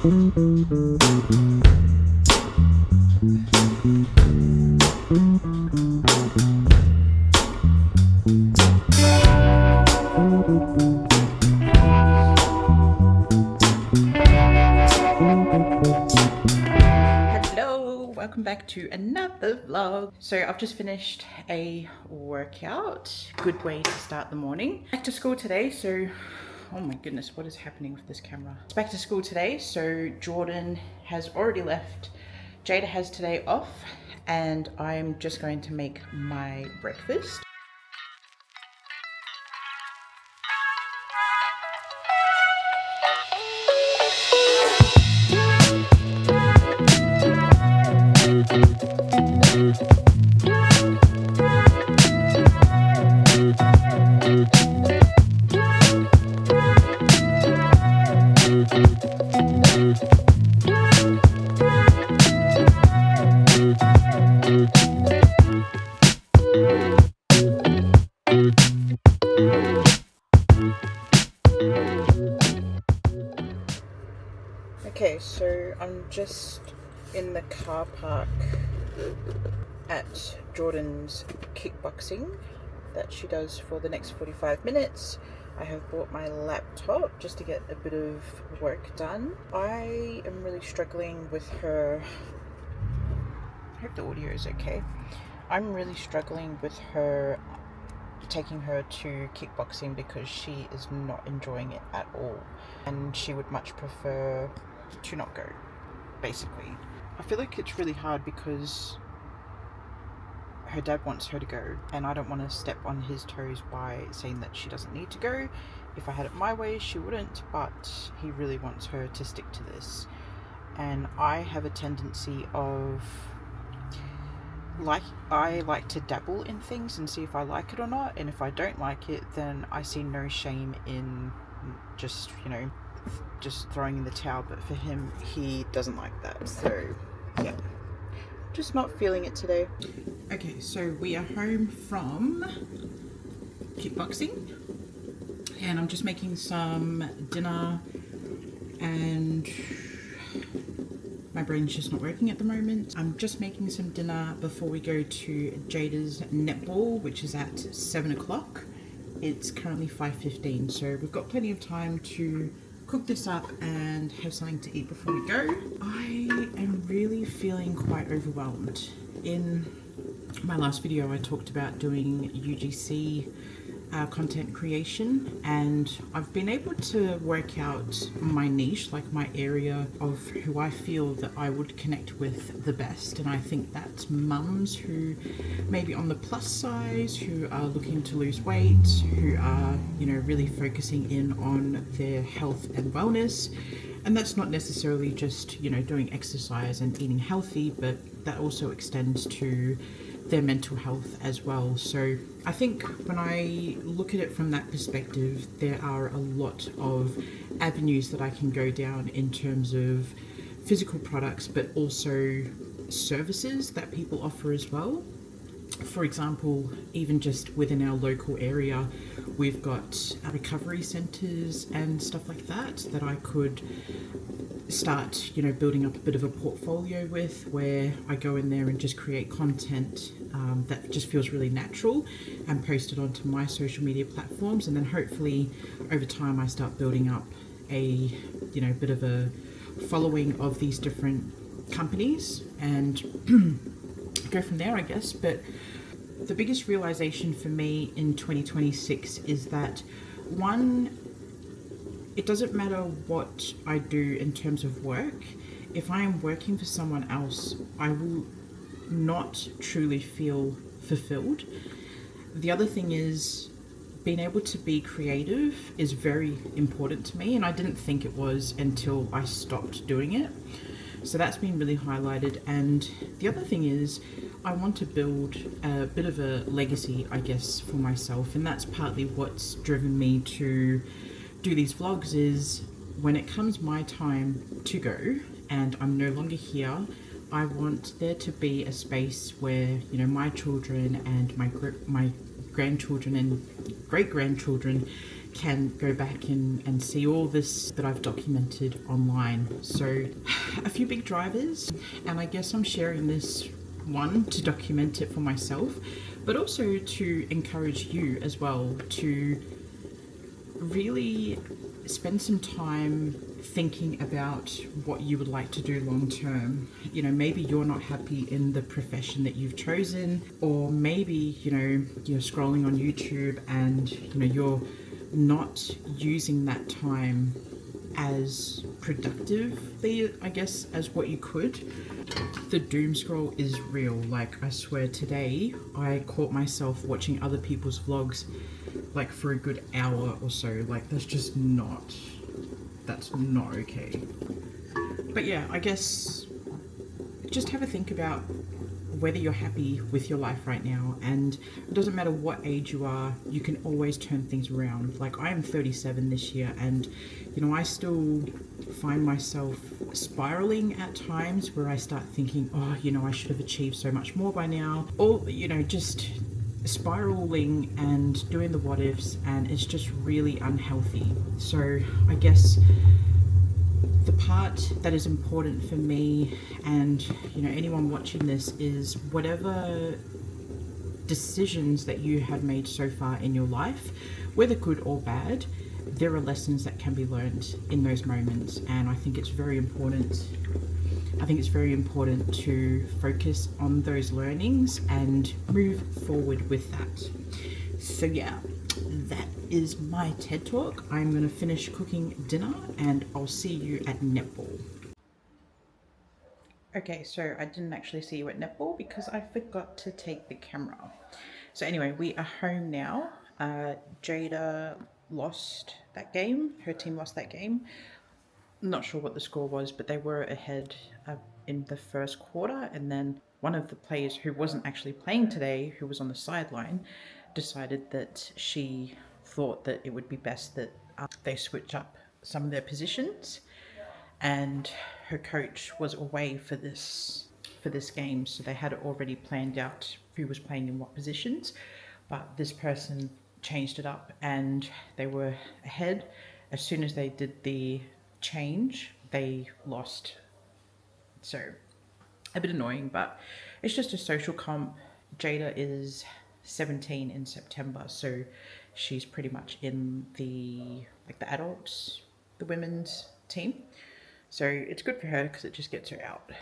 Hello, welcome back to another vlog. So I've just finished a workout. Good way to start the morning. Back to school today, so oh my goodness, what is happening with this camera? It's back to school today, so Jordan has already left. Jada has today off, and I'm just going to make my breakfast. Okay, so I'm just in the car park at Jordan's kickboxing that she does for the next 45 minutes. I have bought my laptop just to get a bit of work done. I am really struggling with her. I hope the audio is okay. I'm really struggling with her, taking her to kickboxing, because she is not enjoying it at all, and she would much prefer to not go, basically. I feel like it's really hard because her dad wants her to go, and I don't want to step on his toes by saying that she doesn't need to go. If I had it my way, she wouldn't, but he really wants her to stick to this. And I have a tendency of, I like to dabble in things and see if I like it or not, and if I don't like it, then I see no shame in just, just throwing in the towel. But for him, he doesn't like that, so yeah, just not feeling it today. Okay, so we are home from kickboxing, and I'm just making some dinner, and my brain's just not working at the moment. I'm just making some dinner before we go to Jada's netball, which is at 7 o'clock. It's currently 5:15, so we've got plenty of time to cook this up and have something to eat before we go. I am really feeling quite overwhelmed. In my last video, I talked about doing UGC content creation, and I've been able to work out my niche, like my area of who I feel that I would connect with the best. And I think that's mums who maybe on the plus size, who are looking to lose weight, who are, really focusing in on their health and wellness. And that's not necessarily just, doing exercise and eating healthy, but that also extends to their mental health as well. So I think when I look at it from that perspective, there are a lot of avenues that I can go down in terms of physical products, but also services that people offer as well. For example, even just within our local area, we've got recovery centres and stuff like that I could start, building up a bit of a portfolio with, where I go in there and just create content that just feels really natural and post it onto my social media platforms. And then hopefully over time I start building up a, bit of a following of these different companies and go from there, I guess. But the biggest realization for me in 2026 is that, one, it doesn't matter what I do in terms of work. If I am working for someone else, I will not truly feel fulfilled. The other thing is, being able to be creative is very important to me, and I didn't think it was until I stopped doing it. So that's been really highlighted. And the other thing is, I want to build a bit of a legacy, I guess, for myself, and that's partly what's driven me to do these vlogs. Is when it comes my time to go and I'm no longer here, I want there to be a space where, my children and my grandchildren and great-grandchildren can go back and see all this that I've documented online. So a few big drivers, and I guess I'm sharing this one to document it for myself, but also to encourage you as well to really spend some time thinking about what you would like to do long term. You know, maybe you're not happy in the profession that you've chosen, or maybe, you know, you're scrolling on YouTube and, you know, you're not using that time as productively, I guess, as what you could. The doom scroll is real. Like, I swear today I caught myself watching other people's vlogs like for a good hour or so. Like, that's not okay. But yeah, I guess just have a think about whether you're happy with your life right now, and it doesn't matter what age you are, you can always turn things around. Like, I am 37 this year, and you know, I still find myself spiraling at times where I start thinking, oh, you know, I should have achieved so much more by now, or, you know, just spiraling and doing the what ifs, and it's just really unhealthy. So I guess the part that is important for me, and you know, anyone watching this, is whatever decisions that you have made so far in your life, whether good or bad, there are lessons that can be learned in those moments. And I think it's very important to focus on those learnings and move forward with that. So yeah, that is my TED Talk. I'm going to finish cooking dinner and I'll see you at netball. Okay, so I didn't actually see you at netball because I forgot to take the camera. So anyway, we are home now. Jaida lost that game. Her team lost that game. I'm not sure what the score was, but they were ahead in the first quarter, and then one of the players who wasn't actually playing today, who was on the sideline, decided that she thought that it would be best that they switch up some of their positions, and her coach was away for this game, so they had already planned out who was playing in what positions, but this person changed it up and they were ahead. As soon as they did the change, they lost. So a bit annoying, but it's just a social comp. Jaida is 17 in September, so she's pretty much in the adults, the women's team. So it's good for her because it just gets her out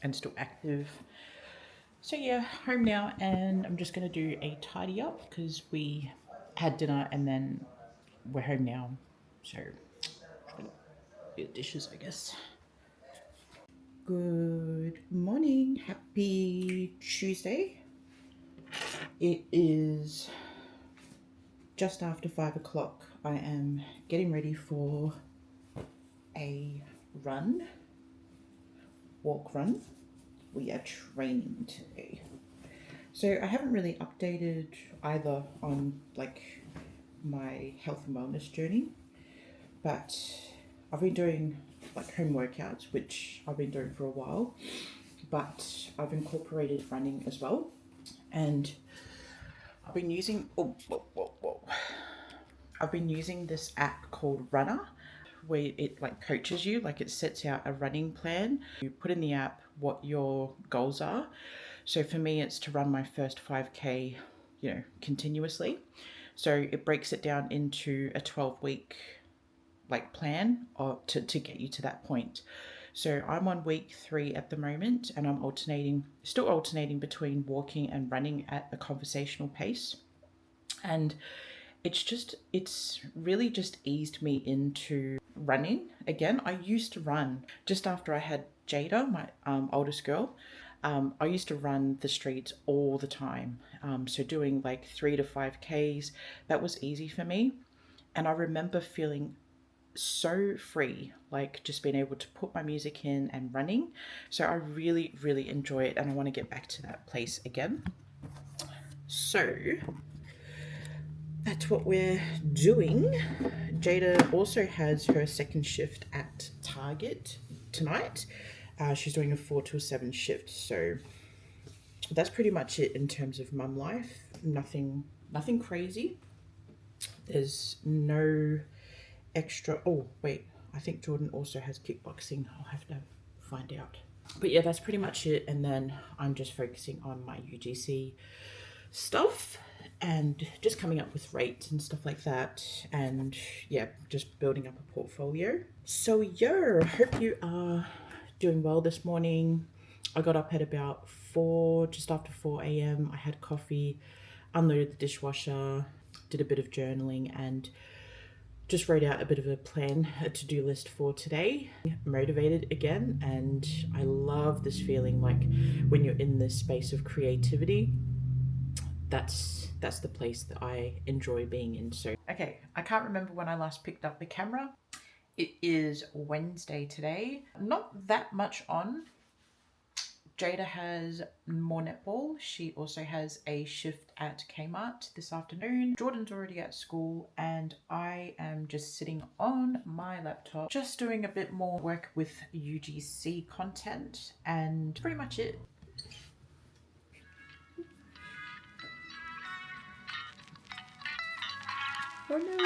and still active. So yeah, home now, and I'm just gonna do a tidy up because we had dinner and then we're home now. So do the dishes, I guess. Good morning, happy Tuesday. It is just after 5 o'clock. I am getting ready for a walk run. We are training today. So I haven't really updated either on like my health and wellness journey, but I've been doing like home workouts, which I've been doing for a while, but I've incorporated running as well. And I've been using, I've been using this app called Runner, where it like coaches you, like it sets out a running plan. You put in the app what your goals are. So for me, it's to run my first 5K, you know, continuously. So it breaks it down into a 12-week like plan or to get you to that point. So I'm on week 3 at the moment, and I'm still alternating between walking and running at a conversational pace. And it's really just eased me into running again. I used to run just after I had Jaida, my oldest girl. I used to run the streets all the time. So doing like 3 to 5Ks, that was easy for me. And I remember feeling so free, like just being able to put my music in and running. So I really, really enjoy it, and I want to get back to that place again. So that's what we're doing. Jaida also has her second shift at Target tonight. She's doing a 4 to 7 shift. So that's pretty much it in terms of mum life. Nothing crazy. There's no extra. Oh wait, I think Jordan also has kickboxing. I'll have to find out. But yeah, that's pretty much it. And then I'm just focusing on my UGC stuff and just coming up with rates and stuff like that, and yeah, just building up a portfolio. So yeah, hope you are doing well this morning. I got up at about 4, just after 4 a.m. I had coffee, unloaded the dishwasher, did a bit of journaling, and just wrote out a bit of a plan, a to-do list for today. Motivated again, and I love this feeling like when you're in this space of creativity, that's the place that I enjoy being in. So okay, I can't remember when I last picked up the camera. It is Wednesday today. Not that much on. Jaida has more netball. She also has a shift at Kmart this afternoon. Jordan's already at school, and I am just sitting on my laptop, just doing a bit more work with UGC content, and pretty much it. Oh no.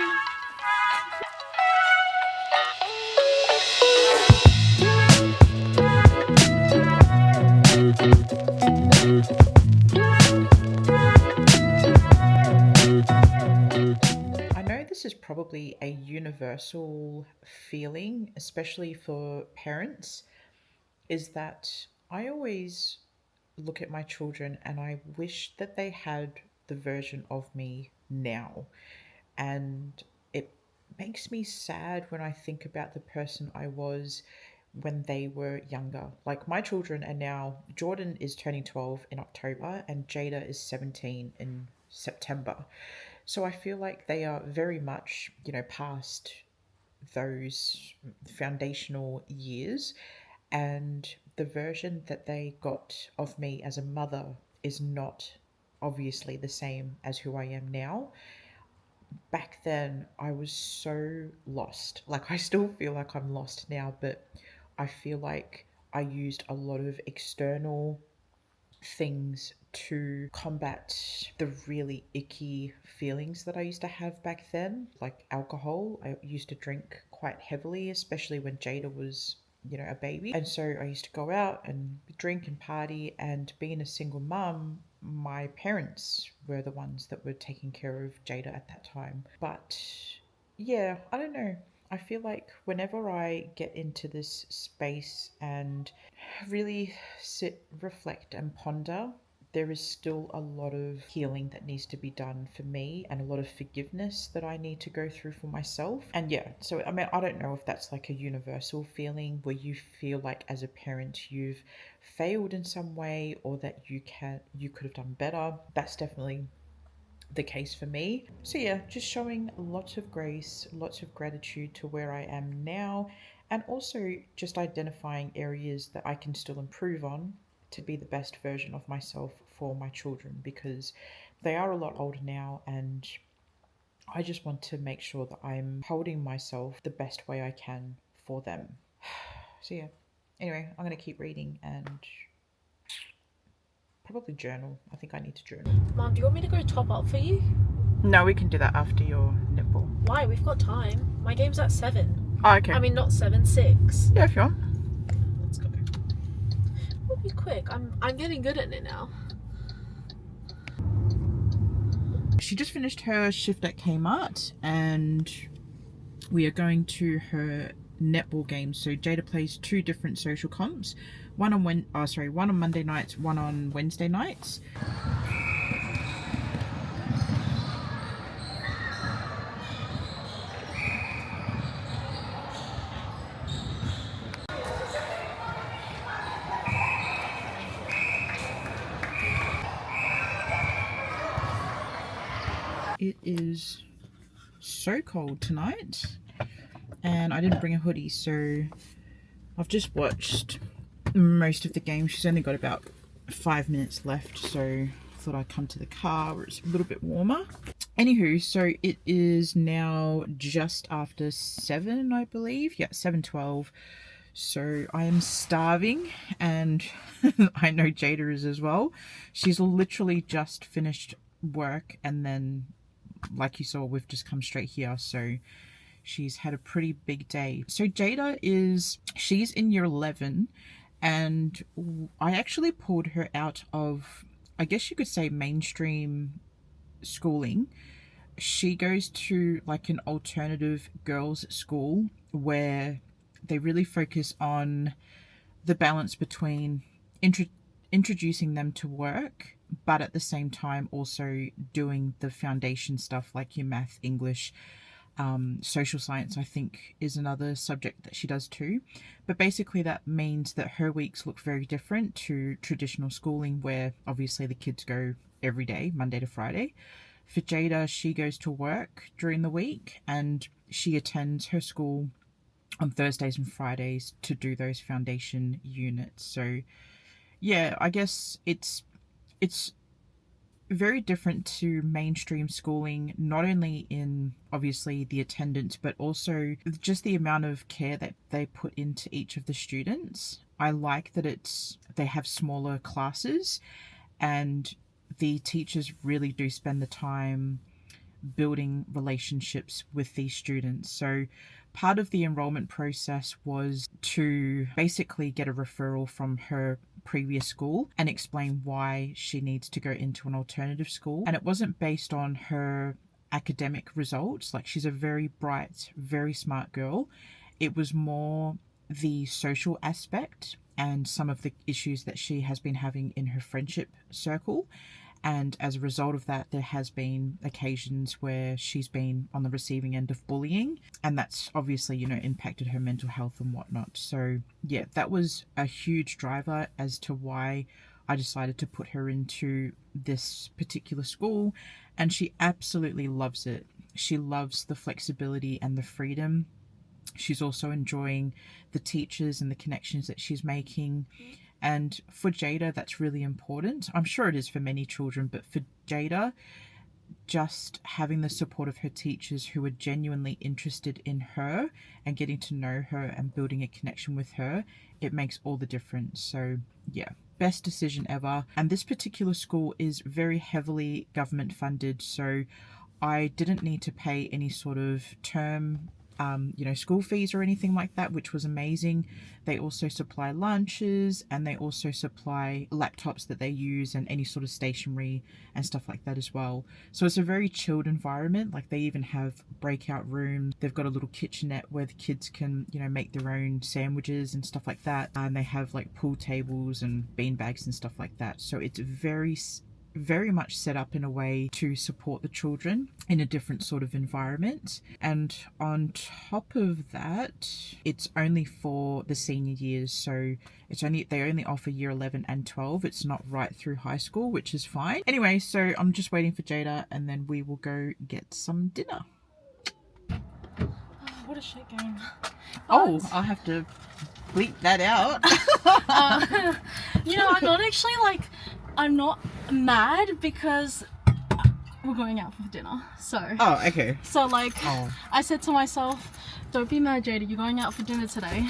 I know this is probably a universal feeling, especially for parents, is that I always look at my children and I wish that they had the version of me now. And it makes me sad when I think about the person I was when they were younger. Like my children are now, Jordan is turning 12 in October and Jaida is 17 in September. So I feel like they are very much, past those foundational years, and the version that they got of me as a mother is not obviously the same as who I am now. Back then, I was so lost. Like, I still feel like I'm lost now, but I feel like I used a lot of external things to combat the really icky feelings that I used to have back then, like alcohol. I used to drink quite heavily, especially when Jaida was, a baby. And so I used to go out and drink and party, and being a single mum, my parents were the ones that were taking care of Jaida at that time. But yeah, I don't know. I feel like whenever I get into this space and really sit, reflect, and ponder, there is still a lot of healing that needs to be done for me, and a lot of forgiveness that I need to go through for myself. And yeah, so I mean, I don't know if that's like a universal feeling where you feel like as a parent you've failed in some way, or that you could have done better. That's definitely the case for me. So yeah, just showing lots of grace, lots of gratitude to where I am now, and also just identifying areas that I can still improve on to be the best version of myself for my children, because they are a lot older now, and I just want to make sure that I'm holding myself the best way I can for them. So yeah, anyway, I'm going to keep reading and probably journal. I think I need to journal. Mom, do you want me to go top up for you? No, we can do that after your netball. Why? We've got time. My game's at 7. Oh, okay. I mean, not 7, 6. Yeah, if you want. Let's go. We'll be quick. I'm getting good at it now. She just finished her shift at Kmart, and we are going to her netball game. So Jaida plays 2 different social comps, one on Monday nights, one on Wednesday nights. It is so cold tonight, and I didn't bring a hoodie, so I've just watched most of the game. She's only got about 5 minutes left, so I thought I'd come to the car where it's a little bit warmer. Anywho, so it is now just after 7, I believe. Yeah, 7:12. So I am starving, and I know Jaida is as well. She's literally just finished work and then like you saw, we've just come straight here, so she's had a pretty big day. So Jaida she's in year 11, and I actually pulled her out of, I guess you could say, mainstream schooling. She goes to like an alternative girls' school where they really focus on the balance between introducing them to work, but at the same time also doing the foundation stuff like your math, English, social science, I think, is another subject that she does too. But basically that means that her weeks look very different to traditional schooling, where obviously the kids go every day, Monday to Friday. For Jaida, she goes to work during the week and she attends her school on Thursdays and Fridays to do those foundation units. So yeah, I guess it's very different to mainstream schooling, not only in obviously the attendance, but also just the amount of care that they put into each of the students. I like that they have smaller classes and the teachers really do spend the time building relationships with these students. So part of the enrollment process was to basically get a referral from her previous school and explain why she needs to go into an alternative school. And it wasn't based on her academic results. Like, she's a very bright, very smart girl. It was more the social aspect and some of the issues that she has been having in her friendship circle. And as a result of that, there has been occasions where she's been on the receiving end of bullying, and that's obviously, impacted her mental health and whatnot. So yeah, that was a huge driver as to why I decided to put her into this particular school, and she absolutely loves it. She loves the flexibility and the freedom. She's also enjoying the teachers and the connections that she's making. And for Jaida, that's really important. I'm sure it is for many children, but for Jaida, just having the support of her teachers who are genuinely interested in her and getting to know her and building a connection with her, it makes all the difference. So yeah, best decision ever. And this particular school is very heavily government funded, so I didn't need to pay any sort of term school fees or anything like that, which was amazing. They also supply lunches and they also supply laptops that they use and any sort of stationery and stuff like that as well. So it's a very chilled environment. Like, they even have breakout rooms. They've got a little kitchenette where the kids can, make their own sandwiches and stuff like that. And they have like pool tables and bean bags and stuff like that. So it's very much set up in a way to support the children in a different sort of environment. And on top of that, it's only for the senior years, so they only offer year 11 and 12. It's not right through high school, which is fine. Anyway, so I'm just waiting for Jaida and then we will go get some dinner. What a shit game. Oh, I'll have to bleep that out. I'm not mad because we're going out for dinner, so. Oh, okay. So I said to myself, don't be mad, Jaida, you're going out for dinner today.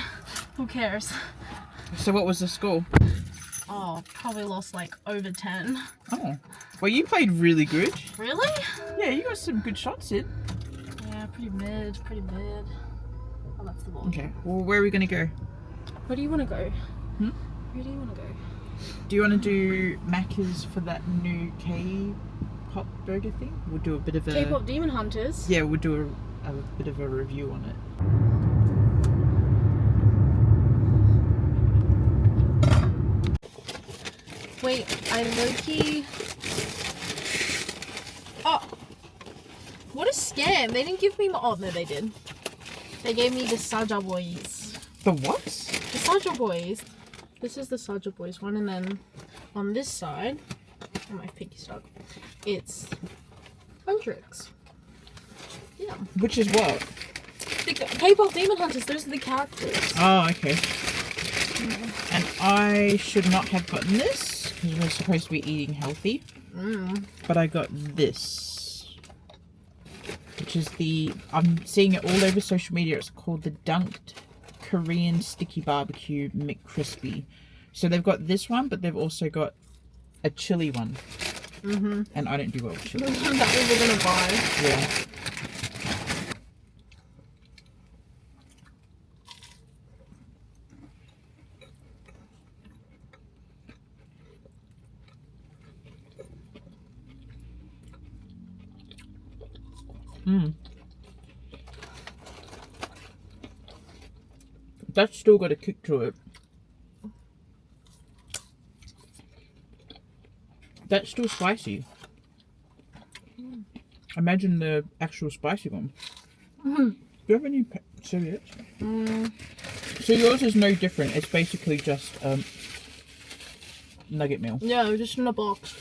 Who cares? So what was the score? Oh, probably lost over 10. Oh, well, you played really good. Really? Yeah, you got some good shots in. Yeah, pretty mid. Oh, that's the ball. Okay, well, where are we going to go? Where do you want to go? Where do you want to go? Do you want to do Macca's for that new K-pop burger thing? We'll do a bit of a... K-pop Demon Hunters? Yeah, we'll do a bit of a review on it. Wait, I low-key... Oh! What a scam! They didn't give me... Oh, no, they did. They gave me the Saja Boys. The what? The Saja Boys. This is the Saja Boys one, and then on this side, oh, my pinky stuck, it's Huntrix. Yeah. Which is what? The K-pop Demon Hunters, those are the characters. Oh, okay. And I should not have gotten this, because we're supposed to be eating healthy. But I got this, which is I'm seeing it all over social media. It's called the Dunked Korean Sticky Barbecue McCrispy. So they've got this one, but they've also got a chili one. And I don't do well with chili. That we were gonna buy. Yeah. That's still got a kick to it. That's still spicy. Imagine the actual spicy one. Do you have any serviettes? So yours is no different. It's basically just nugget meal. Yeah, just in a box.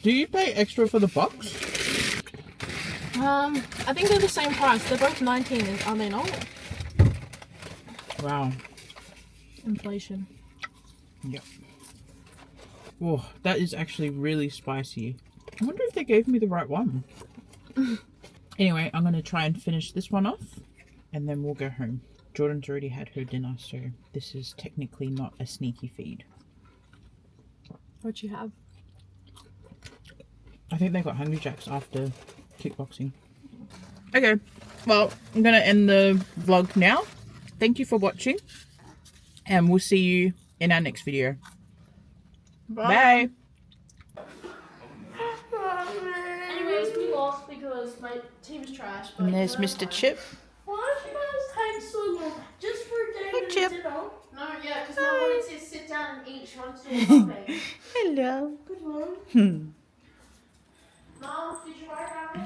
Do you pay extra for the box? I think they're the same price. They're both 19, are they not? Wow. Inflation. Yep. Oh, that is actually really spicy. I wonder if they gave me the right one. Anyway, I'm going to try and finish this one off and then we'll go home. Jordan's already had her dinner, so this is technically not a sneaky feed. What'd you have? I think they got Hungry Jacks after kickboxing. Okay, well, I'm going to end the vlog now. Thank you for watching and we'll see you in our next video. Bye. Anyways, we lost because my team's trash. And there's Mr. Chip. Why did you guys take so long? Just for Hey, Chip. dinner? No, yeah, because no one wanted to sit down and eat. She wanted to do a buffet. Hello. Good one. Mom, did you write down